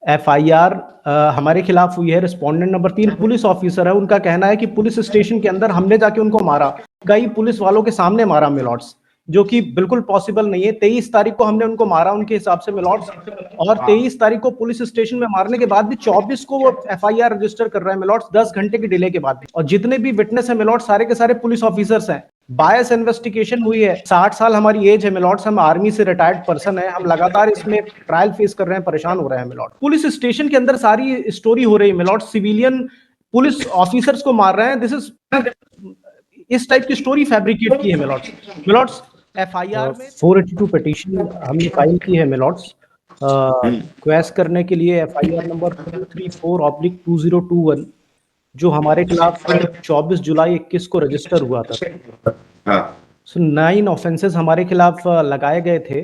FIR हमारे खिलाफ हुई है। रिस्पोंडेंट नंबर 3 पुलिस ऑफिसर है। उनका कहना है कि पुलिस स्टेशन के अंदर हमने जाके उनको मारा, कई पुलिस वालों के सामने मारा मिलॉर्ड्स, जो कि बिल्कुल पॉसिबल नहीं है। 23 तारीख को हमने उनको मारा उनके हिसाब से मिलॉर्ड्स, और 23 तारीख को पुलिस स्टेशन में मारने के बाद भी 24 को वो एफआईआर रजिस्टर कर रहे हैं मिलॉर्ड्स, 10 घंटे की डिले के बाद भी। और जितने भी विटनेस है मिलॉर्ड्स, सारे के सारे पुलिस ऑफिसर्स हैं। बायस इन्वेस्टिगेशन हुई है। 60 साल हमारी एज है मिलॉर्ड्स, हम आर्मी से रिटायर्ड पर्सन है, हम लगातार इसमें ट्रायल फेस कर रहे हैं, परेशान हो रहे हैं मिलॉर्ड। पुलिस स्टेशन के अंदर सारी स्टोरी हो रही है मिलॉर्ड, सिविलियन पुलिस ऑफिसर्स को मार रहे हैं। दिस इज इस टाइप की स्टोरी फैब्रिकेट की है मिलॉर्ड्स। मिलॉर्ड्स एफआईआर में 482 पिटीशन हमने फाइल की है मिलॉर्ड्स, क्वेश्चन करने के लिए एफआईआर नंबर 234/2021 जो हमारे खिलाफ 24 जुलाई 21 को रजिस्टर हुआ था। सो 9 ऑफेंसेस हमारे खिलाफ लगाए गए थे,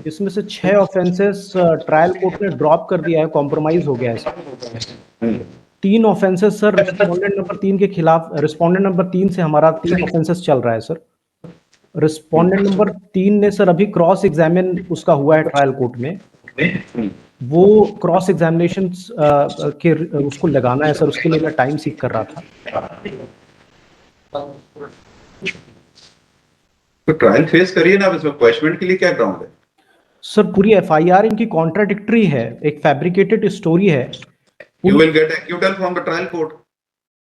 जिसमें से 6 ऑफेंसेस ट्रायल कोर्ट ने ड्रॉप कर दिया है, कॉम्प्रोमाइज हो गया है sir. 3 offences sir respondent number 3 के खिलाफ, रिस्पोंडेंट नंबर 3 से हमारा 3 ऑफेंसेस चल रहा है सर। रिस्पोंडेंट नंबर 3 ने सर अभी क्रॉस एग्जामिन उसका हुआ है ट्रायल कोर्ट में, वो क्रॉस एग्जामिनेशन के उसको लगाना है सर, उसके लिए मैं टाइम सीख कर रहा था। तो ट्रायल फेस करिए ना, इसमें क्वेश्चन के लिए क्या ग्राउंड है? सर पूरी एफआईआर इनकी कॉन्ट्राडिक्टरी है, एक फैब्रिकेटेड स्टोरी है। You will get acquittal from the trial court.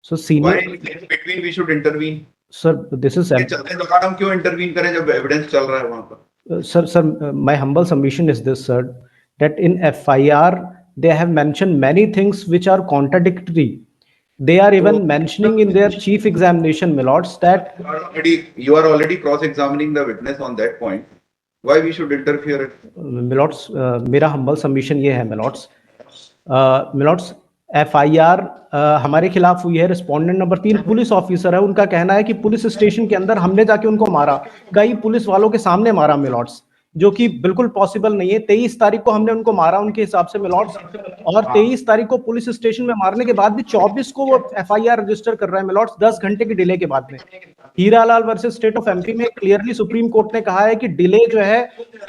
So senior, why in between we should intervene? Sir, this is चलते दौरान हम क्यों इंटरवीन करें जब एविडेंस चल रहा है वहां पर? Sir, my humble submission is this, sir, that in FIR they have mentioned many things which are contradictory. They are even mentioning in their chief examination, my lords, that you are already cross-examining the witness on that point. Why we should interfere? My lords, मेरा humble submission ये है, my lords, my lords, FIR हमारे खिलाफ हुई है। Respondent number 3 police officer है। उनका कहना है कि पुलिस स्टेशन के अंदर हमने जाके उनको मारा, कई पुलिस वालों के सामने मारा मिलॉर्ड्स, जो कि बिल्कुल पॉसिबल नहीं है। 23 तारीख को हमने उनको मारा उनके हिसाब से मिलॉर्ड्स, और 23 तारीख को पुलिस स्टेशन में मारने के बाद भी 24 को वो एफआईआर रजिस्टर कर रहे हैं मिलॉर्ड्स, 10 घंटे की डिले के बाद में। Hiralal versus state of MP में क्लियरली सुप्रीम कोर्ट ने कहा है कि डिले जो है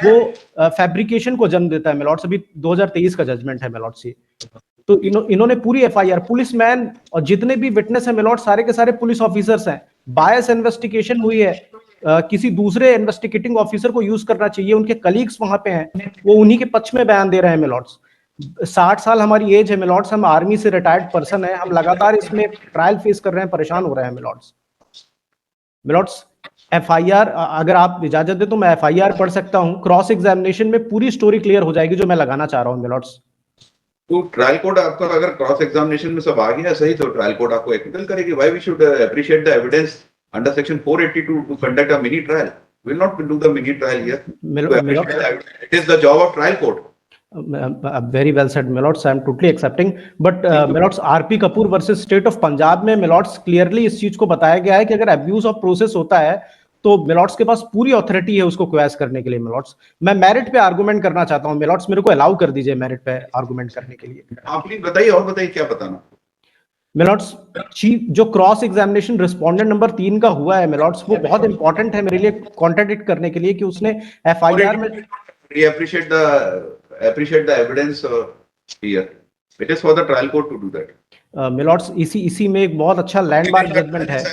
वो फैब्रिकेशन को जन्म देता है मिलॉर्ड्स। अभी 2023 का जजमेंट है मिलॉर्ड्स। तो इन्होंने पूरी एफआईआर, पुलिसमैन और जितने भी विटनेस है मिलॉर्ड, सारे के सारे पुलिस ऑफिसर्स हैं। बायस इन्वेस्टिगेशन हुई है, किसी दूसरे इन्वेस्टिगेटिंग ऑफिसर को यूज करना चाहिए, उनके कलीग्स वहां पे हैं, वो उन्हीं के पक्ष में बयान दे रहे हैं मिलॉर्ड्स। 60 साल हमारी एज है मिलॉर्ड्स, हम आर्मी से रिटायर्ड पर्सन है, हम लगातार इसमें ट्रायल फेस कर रहे हैं, परेशान हो रहे हैं मिलॉर्ड्स। मिलॉर्ड्स एफआईआर, अगर आप इजाजत दे तो मैं एफआईआर पढ़ सकता हूं। क्रॉस एग्जामिनेशन में पूरी स्टोरी क्लियर हो जाएगी जो मैं लगाना चाह रहा हूं मिलॉर्ड्स। तो ट्रायल कोर्ट आपका अगर क्रॉस एग्जामिनेशन में सब आ गया सही, तो ट्रायल कोर्ट आपको एक्विटल करेगी। Why we should appreciate the evidence under section 482 to conduct a mini trial? We will not do the mini trial here. It is the job of trial court. Very well said, Milords. I am totally accepting. But Milords, RP Kapoor versus state of Punjab में Milords clearly इस चीज को बताया गया है कि अगर abuse of process होता है तो मिलॉर्ड्स के पास पूरी अथॉरिटी है उसको क्वेश करने के लिए। मिलॉर्ड्स, मैं मेरिट पे आर्गुमेंट करना चाहता हूं मिलॉर्ड्स, मेरे को अलाउ कर दीजिए मेरिट पे आर्गुमेंट करने के लिए। आप प्लीज बताइए, और बताइए क्या बताना। मिलॉर्ड्स, चीफ जो क्रॉस एग्जामिनेशन रिस्पोंडेंट नंबर 3 का हुआ है मिलॉर्ड्स, वो बहुत इंपॉर्टेंट है मेरे लिए कॉन्ट्राडिक्ट करने के लिए कि उसने एफआईआर में appreciate the evidence here. It is for the trial court to do that. मिलॉर्ड्स, इसी में एक बहुत अच्छा लैंडमार्क जजमेंट है।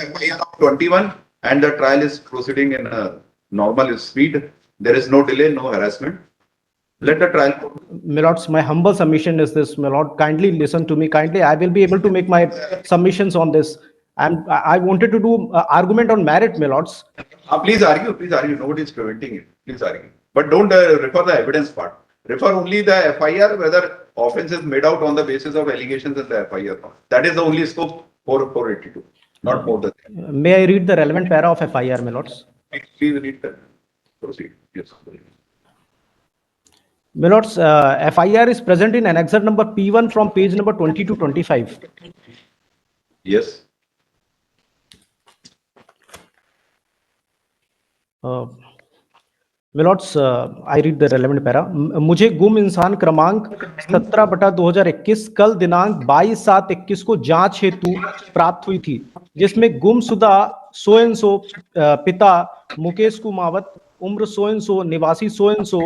21 and the trial is proceeding in a normal speed. There is no delay, no harassment. Let the trial court. Milords, my humble submission is this, Milord, kindly listen to me kindly. I will be able to make my submissions on this. I wanted to do argument on merit, Milords. Please argue, nobody is preventing it. Please argue, but don't refer the evidence part. Refer only the FIR, whether offense is made out on the basis of allegations in the FIR. That is the only scope for 482, not more than that. May I read the relevant para of FIR, Milords? Please read that. Proceed. Yes. Milords, FIR is present in annexure number P1 from page number 20 to 25. Yes. My lords, I read the relevant para. मुझे गुम इंसान क्रमांक 17/2021 कल दिनांक 22/7/21 को जांच हेतु प्राप्त हुई थी, जिसमें गुमशुदा सो एंड सो पिता मुकेश कुमावत उम्र सो एन सो, निवासी सो एन सो,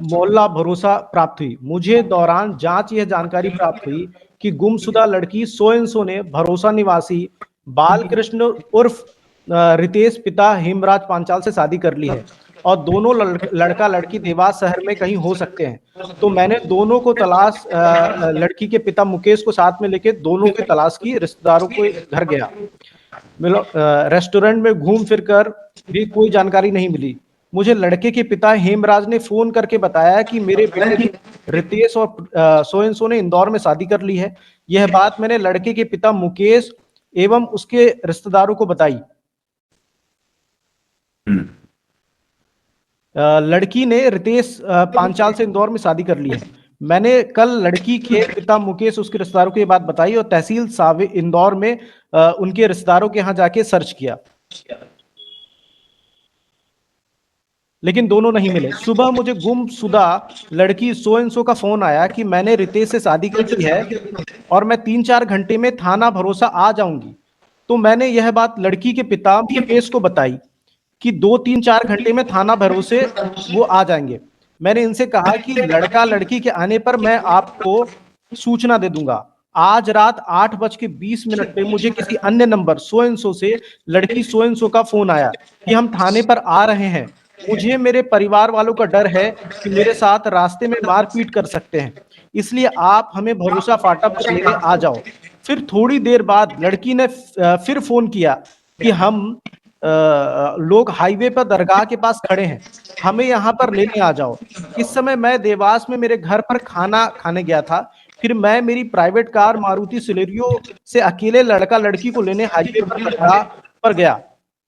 मोहल्ला भरोसा प्राप्त हुई। मुझे दौरान जांच यह जानकारी प्राप्त हुई कि गुमशुदा लड़की सो एन सो ने भरोसा निवासी बालकृष्ण उर्फ रितेश पिता हेमराज पांचाल से शादी कर ली है और दोनों लड़का लड़की देवास शहर में कहीं हो सकते हैं। तो मैंने दोनों को तलाश, लड़की के पिता मुकेश को साथ में लेके दोनों की तलाश की, रिश्तेदारों के घर गया। रेस्टोरेंट में घूम फिर कर भी कोई जानकारी नहीं मिली। मुझे लड़के के पिता हेमराज ने फोन करके बताया कि मेरे बेटे रितेश और सो ने इंदौर में शादी कर ली है। यह बात मैंने लड़के के पिता मुकेश एवं उसके रिश्तेदारों को बताई। लड़की ने रितेश पांचाल से इंदौर में शादी कर ली है। मैंने कल लड़की के पिता मुकेश उसके रिश्तेदारों को ये बात बताई और तहसील सावे इंदौर में उनके रिश्तेदारों के यहाँ जाके सर्च किया, लेकिन दोनों नहीं मिले। सुबह मुझे गुमशुदा लड़की सो एन सो का फोन आया कि मैंने रितेश से शादी कर ली है और मैं 3-4 घंटे में थाना भरोसा आ जाऊंगी। तो मैंने यह बात लड़की के पिता मुकेश को बताई कि 2-3-4 घंटे में थाना भरोसे वो आ जाएंगे। मैंने इनसे कहा कि लड़का लड़की के आने पर मैं आपको सूचना दे दूंगा। आज रात 8:20 पे मुझे किसी अन्य नंबर सो एन सो से लड़की सो एन सो का फोन आया कि हम थाने पर आ रहे हैं। मुझे मेरे परिवार वालों का डर है कि मेरे साथ रास्ते में मारपीट कर सकते हैं, इसलिए आप हमें भरोसा फाटक पर लेने आ जाओ। फिर थोड़ी देर बाद लड़की ने फिर फोन किया कि हम लोग हाईवे पर दरगाह के पास खड़े हैं, हमें यहाँ पर लेने आ जाओ। इस समय मैं देवास में मेरे घर पर खाना खाने गया था। फिर मैं मेरी प्राइवेट कार मारुति सिलेरियो से अकेले लड़का लड़की को लेने हाईवे पर दरगाह पर गया।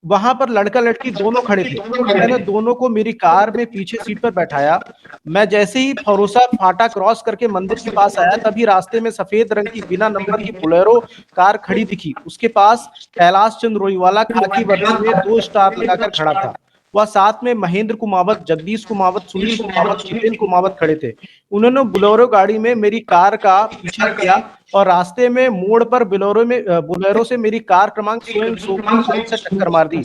वहां पर लड़का लड़की दोनों खड़े थे। मैंने दोनों को मेरी कार में पीछे सीट पर बैठाया। मैं जैसे ही भरोसा फाटा क्रॉस करके मंदिर के पास आया, तभी रास्ते में सफेद रंग की बिना नंबर की बोलेरो कार खड़ी दिखी। उसके पास कैलाश चंद्र रोईवाला खाकी वर्दी में 2 स्टार लगाकर खड़ा था। वह साथ में महेंद्र कुमावत, जगदीश कुमावत, सुनील कुमावत, जितेन कुमावत खड़े थे। उन्होंने बोलेरो गाड़ी में मेरी कार का पीछा किया और रास्ते में मोड़ पर बोलेरो से मेरी कार क्रमांक से टक्कर मार दी।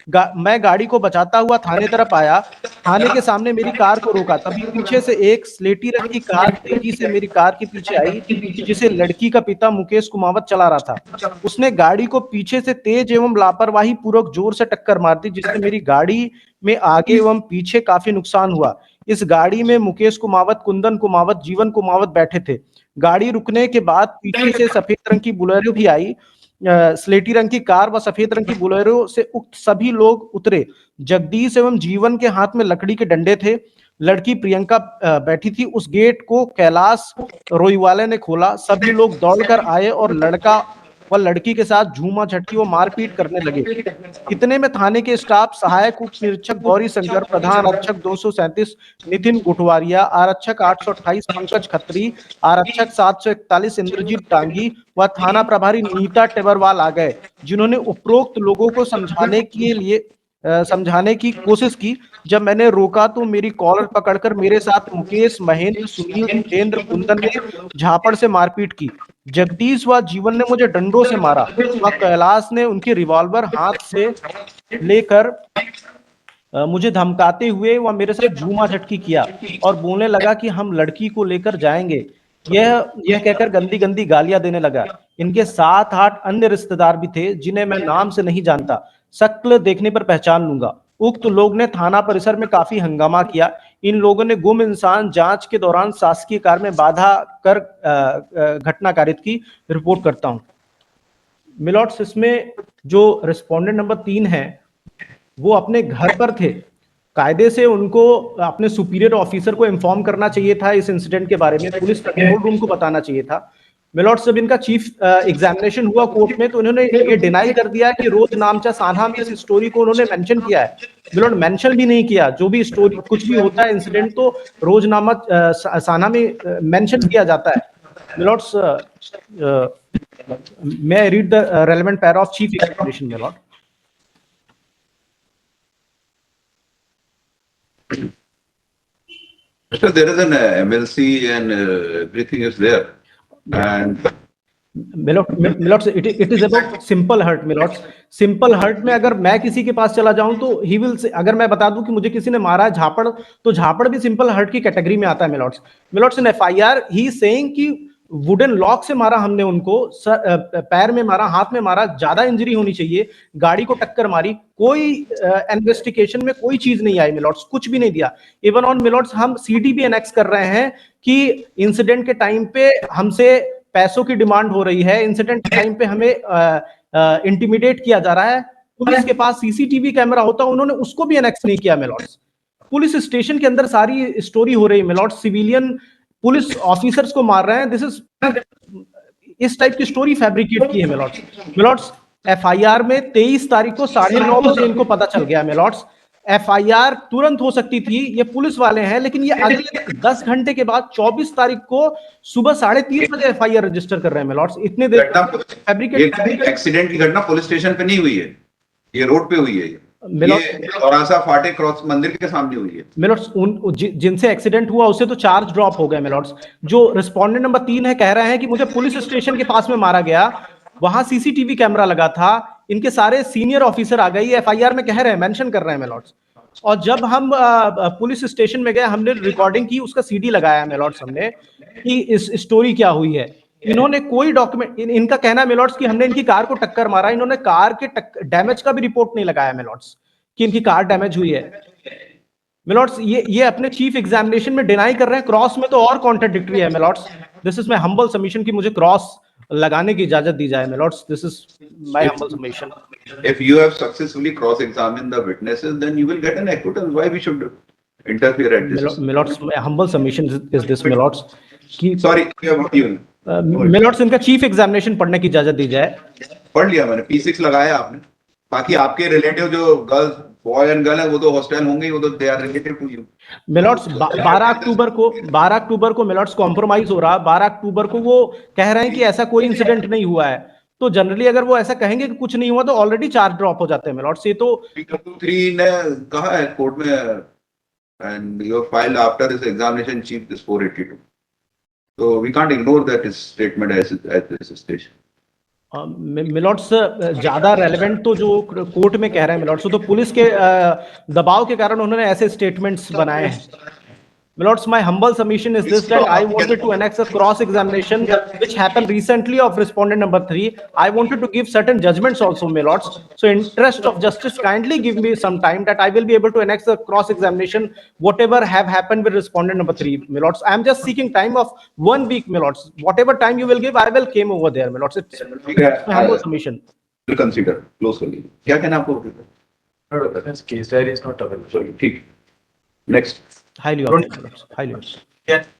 मैं गाड़ी को बचाता हुआ थाने तरफ आया। थाने के सामने मेरी कार को रोका, तभी पीछे से एक स्लेटी रंग की कार तेजी से मेरी कार के पीछे आई, जिसे लड़की का पिता मुकेश कुमावत चला रहा था। उसने गाड़ी को पीछे से तेज एवं लापरवाही पूर्वक जोर से टक्कर मार दी, जिससे मेरी गाड़ी में आगे एवं पीछे काफी नुकसान हुआ। इस गाड़ी में मुकेश कुमावत, कुंदन कुमावत, जीवन कुमावत बैठे थे। गाड़ी रुकने के बाद पीछे से सफेद रंग की बोलेरो भी आई। स्लेटी रंग की कार व सफेद रंग की बोलेरो से उक्त सभी लोग उतरे। जगदीश एवं जीवन के हाथ में लकड़ी के डंडे थे। लड़की प्रियंका बैठी थी। उस गेट को कैलाश रोईवाले ने खोला। सभी लोग दौड़कर आए और लड़का व लड़की के साथ झूमा झटकी व मारपीट करने लगे। इतने में थाने के स्टाफ सहायक उप निरीक्षक गौरी शंकर, प्रधान आरक्षक 237 नितिन गुटवारिया, आरक्षक 828 पंकज खत्री, आरक्षक 741 इंद्रजीत टांगी व थाना प्रभारी नीता टेबरवाल आ गए, जिन्होंने उपरोक्त लोगों को समझाने की कोशिश की। जब मैंने रोका तो मेरी कॉलर पकड़कर मेरे साथ मुकेश, महेंद्र, सुनील, जितेंद्र, कुंदन ने झापड़ से मारपीट की। जगदीश व जीवन ने मुझे डंडों से मारा व कैलाश ने उनकी रिवॉल्वर हाथ से लेकर मुझे धमकाते हुए वह मेरे साथ झूमा झटकी किया और बोलने लगा कि हम लड़की को लेकर जाएंगे। यह कहकर गंदी गंदी गालियां देने लगा। इनके 7-8 अन्य रिश्तेदार भी थे, जिन्हें मैं नाम से नहीं जानता, शक्ल देखने पर पहचान लूंगा। उक्त लोग ने थाना परिसर में काफी हंगामा किया। इन लोगों ने गुम इंसान जांच के दौरान शासकीय कार्य में बाधा कर घटना कारित की। रिपोर्ट करता हूं मिलॉर्ड्स, इसमें जो रिस्पोंडेंट नंबर 3 है वो अपने घर पर थे। कायदे से उनको अपने सुपीरियर ऑफिसर को इन्फॉर्म करना चाहिए था इस इंसिडेंट के बारे में, पुलिस कंट्रोल रूम को बताना चाहिए था। मिलॉर्ड्स, जब इनका चीफ एग्जामिनेशन हुआ कोर्ट में, तो इन्होंने ये डिनाई कर दिया कि रोज नामचा सान्हा में इस स्टोरी को उन्होंने मेंशन किया है। मिलॉर्ड, मेंशन भी नहीं किया। जो भी स्टोरी कुछ भी होता है इंसिडेंट, तो रोजनामा सान्हा में मेंशन किया जाता है। मिलॉर्ड्स, may I read the relevant para of chief examination, my lord? There is an MLC and everything is there. And my lords, it is about simple hurt my lords. Simple hurt में अगर मैं किसी के पास चला जाऊं तो ही विल से, अगर मैं बता दूं कि मुझे किसी ने मारा है झापड़, तो झापड़ भी सिंपल हर्ट की कैटेगरी में आता है मिलॉट्स। मिलॉट्स इन एफआईआर ही सेइंग कि वुडन लॉक से मारा हमने उनको, पैर में मारा, हाथ में मारा, ज्यादा इंजरी होनी चाहिए, गाड़ी को टक्कर मारी, कोई इन्वेस्टिगेशन में कोई चीज नहीं आई मिलॉट्स, कुछ भी नहीं दिया। इवन ऑन मिलॉट्स हम सीडी भी एनेक्स कर रहे हैं कि इंसिडेंट के टाइम पे हमसे पैसों की डिमांड हो रही है, इंसिडेंट टाइम पे हमें इंटिमिडेट किया जा रहा है। पुलिस के पास सीसीटीवी कैमरा होता, उन्होंने उसको भी एनेक्स नहीं किया मिलॉट्स। पुलिस स्टेशन के अंदर सारी स्टोरी हो रही है मिलॉट्स, सिविलियन पुलिस ऑफिसर्स को मार रहे हैं, दिस इज, इस टाइप की स्टोरी फैब्रिकेट की है मिलॉट्स। मिलॉट्स एफआईआर में 23 तारीख को 9:30 बजे इनको पता चल गया मिलॉट्स। एफआईआर तुरंत हो सकती थी, ये पुलिस वाले हैं, लेकिन ये अगले 10 घंटे के बाद 24 तारीख को सुबह 3:30 बजे एफआईआर रजिस्टर कर रहे हैं मिलॉट्स। इतने देर फैब्रिकेट एक्सीडेंट की घटना पुलिस स्टेशन पे नहीं हुई है, ये रोड पे हुई है, ये औरासा फाटे क्रॉस मंदिर के सामने हुई है मिलॉट्स। जिनसे एक्सीडेंट हुआ उससे तो चार्ज ड्रॉप हो गए मिलॉट्स। जो रिस्पोंडेंट नंबर 3 है, कह रहे हैं कि मुझे पुलिस स्टेशन के पास में मारा गया, वहां सीसीटीवी कैमरा लगा था, इनके सारे सीनियर ऑफिसर आ गए, एफआईआर में कह रहे हैं, मेंशन कर रहे हैं मिलॉट्स। और जब हम पुलिस स्टेशन में गए, हमने रिकॉर्डिंग की, उसका सीडी लगाया मिलॉट्स हमने, कि इस स्टोरी क्या हुई है। इन्होंने कोई डॉक्यूमेंट, इनका कहना है मिलॉट्स कि हमने इनकी कार को टक्कर मारा, इन्होंने कार के डैमेज का भी रिपोर्ट नहीं लगाया मिलॉट्स कि इनकी कार डैमेज हुई है मिलॉट्स। ये अपने चीफ एग्जामिनेशन में डिनाई कर रहे हैं, क्रॉस में तो और कॉन्ट्राडिक्टरी है my lords. This is my humble submission कि मुझे क्रॉस लगाने की इजाजत दी जाए my lords, this is my humble submission. If you have successfully cross-examined the witnesses, then you will get an acquittal. Why we should interfere at this? मिलॉट्स, my humble submission is this मिलॉट्स कि Sorry, मिलॉट्स इनका chief examination पढ़ने की इजाजत दी जाए। पढ़ लिया मैंने, P6 लगाया आपने। बाकी आपके रिलेटिव जो गर्ल्स, बॉय एंड गर्ल है, वो तो हॉस्टल होंगे ही, वो तो they are relative to you. My lords 12 अक्टूबर को मिलॉट्स कॉम्प्रोमाइज हो रहा, 12 अक्टूबर को वो कह रहे हैं कि ऐसा कोई इंसिडेंट नहीं हुआ है। तो जनरली अगर वो ऐसा कहेंगे कि कुछ नहीं हुआ, तो ऑलरेडी चार्ज ड्रॉप हो जाते हैं मिलॉट्स। ये तो 3 ने कहा है कोर्ट में, and your file after this examination chief is 482. So we can't ignore that statement as this stage. मिलॉट्स ज्यादा रेलेवेंट तो जो कोर्ट में कह रहे हैं मिलॉट्स, तो पुलिस के दबाव के कारण उन्होंने ऐसे स्टेटमेंट्स बनाए हैं। Milords, my humble submission is this, that I wanted to annex a cross-examination which happened recently of respondent number 3. I wanted to give certain judgments also, Milords. So in interest of justice, kindly give me some time that I will be able to annex the cross-examination, whatever have happened with respondent number 3, Milords. I am just seeking time of 1 week, Milords. Whatever time you will give, I will came over there, Milords. It's my humble submission. Will consider closely. क्या कहना आपको? This case diary is not available. Sorry, ठीक. Next. Highly honored, Milords. Highly honored. Can